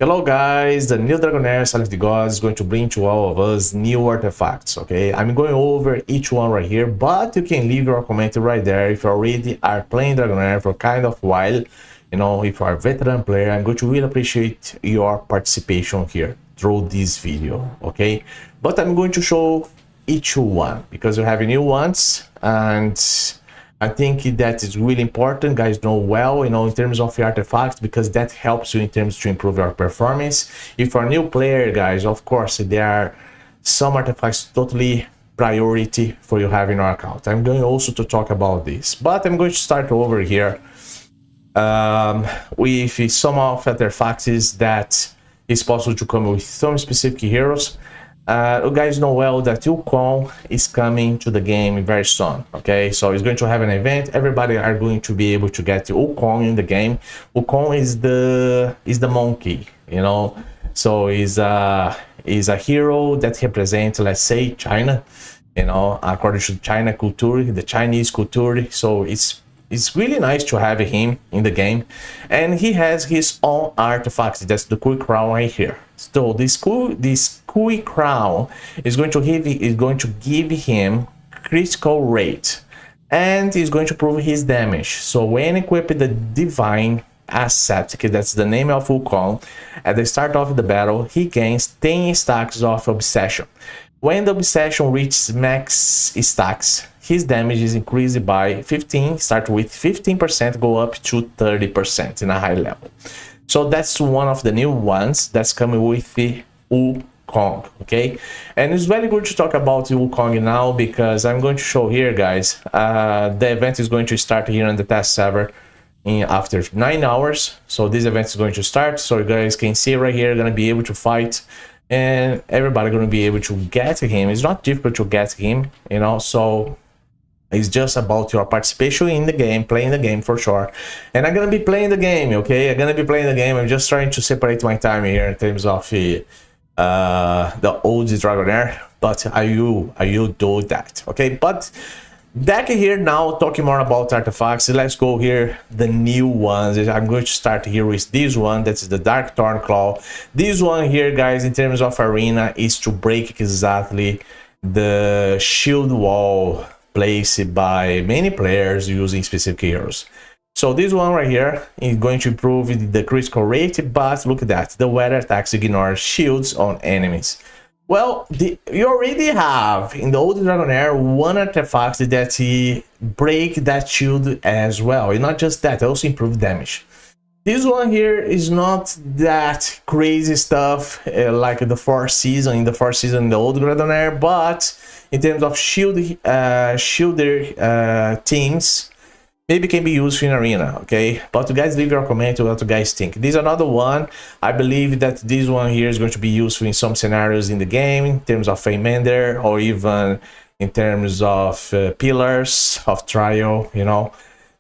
Hello guys, the new Dragonheir Silent the Gods is going to bring to all of us new artifacts, okay? I'm going over each one right here, but you can leave your comment right there if you already are playing Dragonheir for kind of while. You know, if you are a veteran player, I'm going to really appreciate your participation here through this video, okay? But I'm going to show each one because we have new ones, and I think that is really important. Guys know well, you know, in terms of the artifacts, because that helps you in terms to improve your performance. If you're a new player, guys, of course, there are some artifacts totally priority for you having your account. I'm going also to talk about this, but I'm going to start over here with some of the artifacts that is possible to come with some specific heroes. You guys know well that Wukong is coming to the game very soon, okay? So it's going to have an event. Everybody are going to be able to get Wukong in the game. Wukong is the monkey, you know? So is a hero that represents, let's say, China, you know, according to China culture, the Chinese culture. So it's really nice to have him in the game, and he has his own artifacts. That's the cool crown right here. So this cool crown is going to give him critical rate, and is going to prove his damage. So when equipped the divine asset, okay, that's the name of Wukong, at the start of the battle, he gains 10 stacks of obsession. When the obsession reaches max stacks, his damage is increased by 15, start with 15%, go up to 30% in a high level. So that's one of the new ones that's coming with the Wukong, okay? And it's very good to talk about the Wukong now, because I'm going to show here, guys, the event is going to start here on the test server after 9 hours. So this event is going to start, so you guys can see right here, going to be able to fight, and everybody going to be able to get him. It's not difficult to get him, you know, so it's just about your participation in the game, playing the game for sure. And I'm gonna be playing the game, okay? I'm gonna be playing the game. I'm just trying to separate my time here in terms of the old Dragonheir, but I will do that, okay? But back here now, talking more about artifacts. Let's go here, the new ones. I'm going to start here with this one. That's the Dark Thorn Claw. This one here, guys, in terms of arena, is to break exactly the shield wall placed by many players using specific heroes. So this one right here is going to improve the critical rate, but look at that, the weather attacks ignore shields on enemies. Well, you already have in the old Dragonheir one artifact that he break that shield as well, and not just that, also improve damage. This one here is not that crazy stuff like the fourth season in the old Dragonheir, but in terms of shielder teams, maybe can be used in arena, okay? But you guys leave your comment what you guys think. This is another one. I believe that this one here is going to be useful in some scenarios in the game, in terms of Feymender, or even in terms of pillars of trial, you know.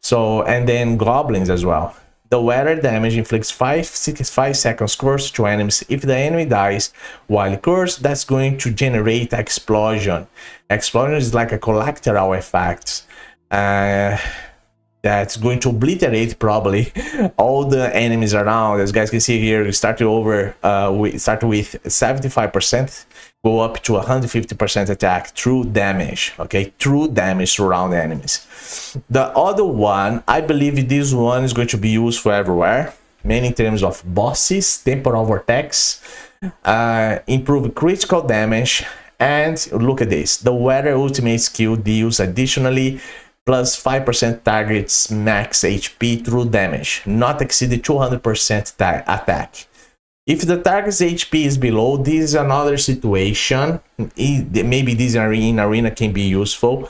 So, and then goblins as well. The weather damage inflicts 5 seconds curse to enemies. If the enemy dies while cursed, that's going to generate explosion. Explosion is like a collateral effect that's going to obliterate probably all the enemies around. As you guys can see here, we start with 75%, go up to 150% attack, true damage, okay? True damage around enemies. The other one, I believe this one is going to be useful everywhere, mainly in terms of bosses, temporal vortex, improve critical damage, and look at this, the weather ultimate skill deals additionally plus 5% targets max HP through damage, not exceed 200% attack. If the target's HP is below, this is another situation. Maybe this in arena can be useful.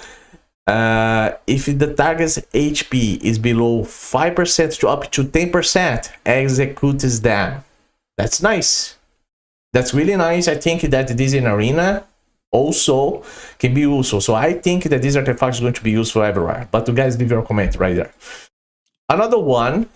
If the target's HP is below 5% to up to 10%, executes them. That's nice. That's really nice. I think that this in arena also can be useful. So I think that this artifact is going to be useful everywhere. But you guys leave your comment right there. Another one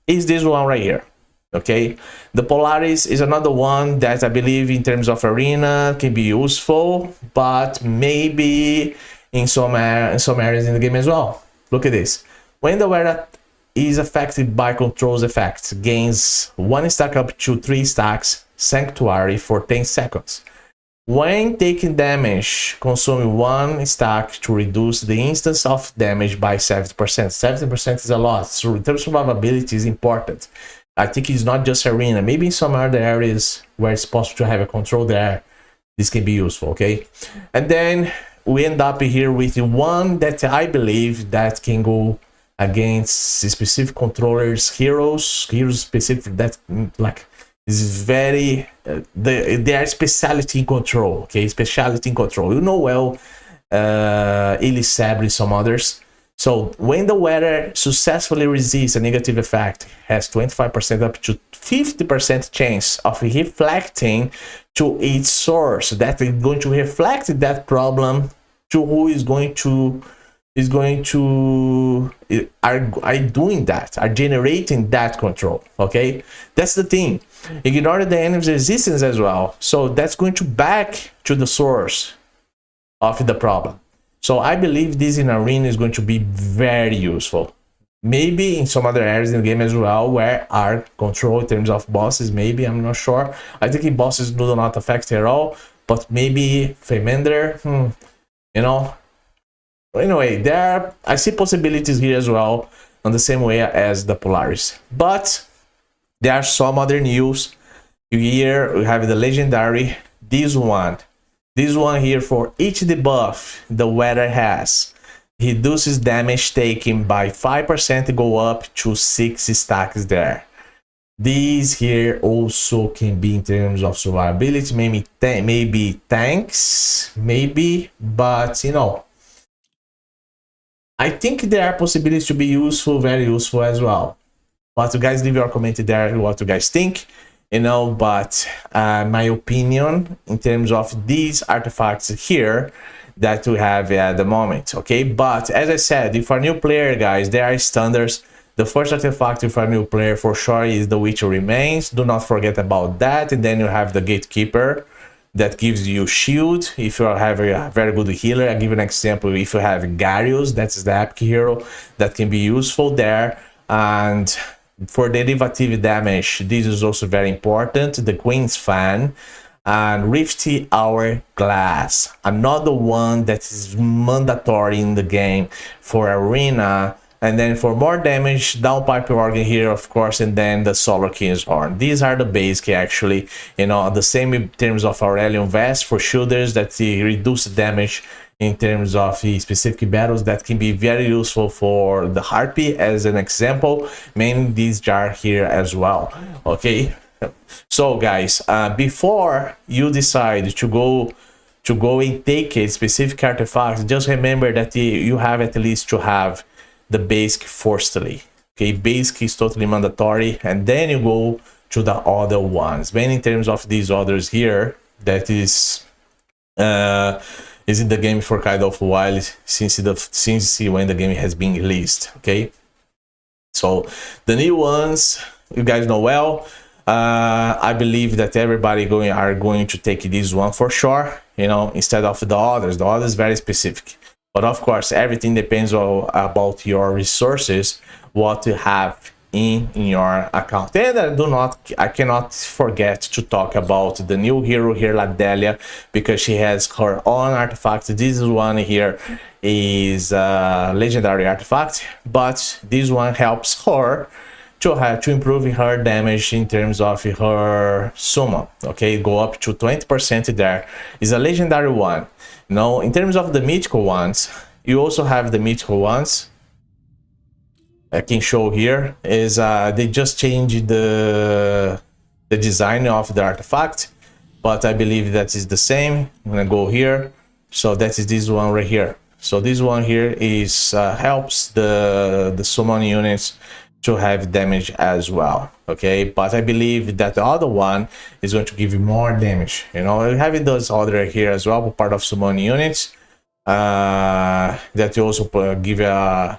is this one right here. Okay, the Polaris is another one that I believe in terms of arena can be useful, but maybe in some areas in the game as well. Look at this. When the weather is affected by controls effects. Gains 1 stack up to 3 stacks Sanctuary for 10 seconds. When taking damage, consume 1 stack to reduce the instance of damage by 70%. 70% is a lot, so in terms of survivability is important. I think it's not just arena, maybe in some other areas where it's possible to have a control there, this can be useful, okay? And then we end up here with one that I believe that can go against specific controllers, heroes specific that like is very they are specialty in control, okay? Specialty in control. You know well, Elisabri, some others. So when the weather successfully resists a negative effect, has 25% up to 50% chance of reflecting to its source. That is going to reflect that problem to who is going to are doing that, are generating that control, okay? That's the thing. Ignore the enemy's resistance as well. So that's going to back to the source of the problem. So I believe this in arena is going to be very useful. Maybe in some other areas in the game as well, where our control in terms of bosses, maybe, I'm not sure. I think bosses do not affect at all, but maybe Feymander, you know. Anyway, I see possibilities here as well, on the same way as the Polaris. But there are some other news. Here we have the legendary, this one here, for each debuff the weather has, reduces damage taken by 5%, go up to 6 stacks there. These here also can be in terms of survivability, maybe tanks, maybe, but you know, I think there are possibilities to be useful, very useful as well. But you guys leave your comment there what you guys think, you know. But my opinion in terms of these artifacts here that we have at the moment, okay? But as I said, if you're a new player, guys, there are standards. The first artifact for a new player for sure is the Witcher Remains. Do not forget about that. And then you have the Gatekeeper that gives you shield if you have a very good healer. I'll give you an example. If you have Garius, that's the epic hero that can be useful there. And for derivative damage, this is also very important. The Queen's Fan and Rifty Hourglass, another one that is mandatory in the game for arena. And then for more damage, Downpipe Organ here, of course, and then the Solar King's Horn. These are the basic, actually, you know, the same in terms of Aurelion Vest for shielders that reduce damage in terms of specific battles. That can be very useful for the Harpy as an example. Mainly this jar here as well, okay? So guys, before you decide to go and take a specific artifact, just remember that you have at least to have the basic firstly, okay? Basic is totally mandatory, and then you go to the other ones. When in terms of these others here, that is in the game for kind of a while, since when the game has been released, okay? So the new ones, you guys know well. I believe that everybody are going to take this one for sure, you know, instead of the others. The others very specific. But of course, everything depends about your resources, what you have in your account. And I cannot forget to talk about the new hero here, Ladelia, because she has her own artifact. This one here is a legendary artifact, but this one helps her to improve her damage in terms of her summon, okay? Go up to 20% there. Is a legendary one. Now, in terms of the mythical ones, you also have the mythical ones. I can show here is they just changed the design of the artifact, but I believe that is the same. I'm gonna go here. So that is this one right here. So this one here is helps the summon units to have damage as well, okay? But I believe that the other one is going to give you more damage, you know. Having those other here as well, part of summon units that you also give a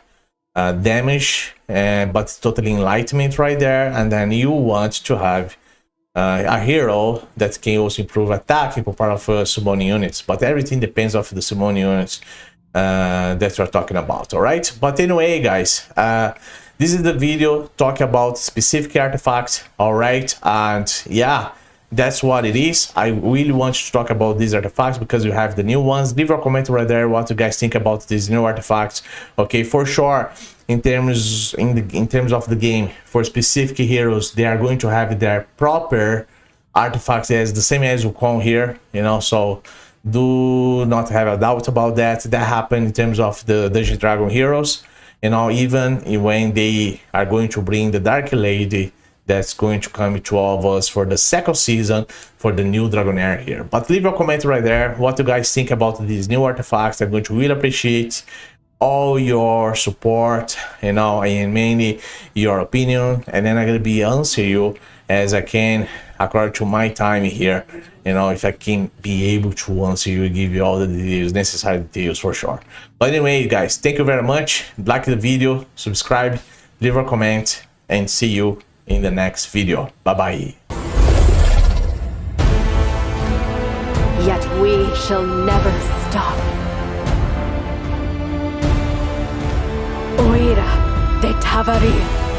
damage, but totally enlightenment right there. And then you want to have a hero that can also improve attack for part of summon units, but everything depends on the summon units that we're talking about. All right, but anyway, guys, this is the video talking about specific artifacts, all right? And yeah, that's what it is. I really want to talk about these artifacts because you have the new ones. Leave a comment right there what you guys think about these new artifacts. Okay, for sure, in terms of the game, for specific heroes, they are going to have their proper artifacts as the same as Wukong here, you know, so do not have a doubt about that. That happened in terms of the Dungeon Dragon heroes, you know, even when they are going to bring the Dark Lady that's going to come to all of us for the second season for the new Dragonheir here. But leave a comment right there what you guys think about these new artifacts. I'm going to really appreciate all your support, you know, and mainly your opinion, and then I'm gonna be answer you as I can according to my time here, you know, if I can be able to answer you, give you all the details, necessary details for sure. But anyway, guys, thank you very much. Like the video, subscribe, leave a comment, and see you in the next video. Bye bye. Yet we shall never stop. Oira de Tavari.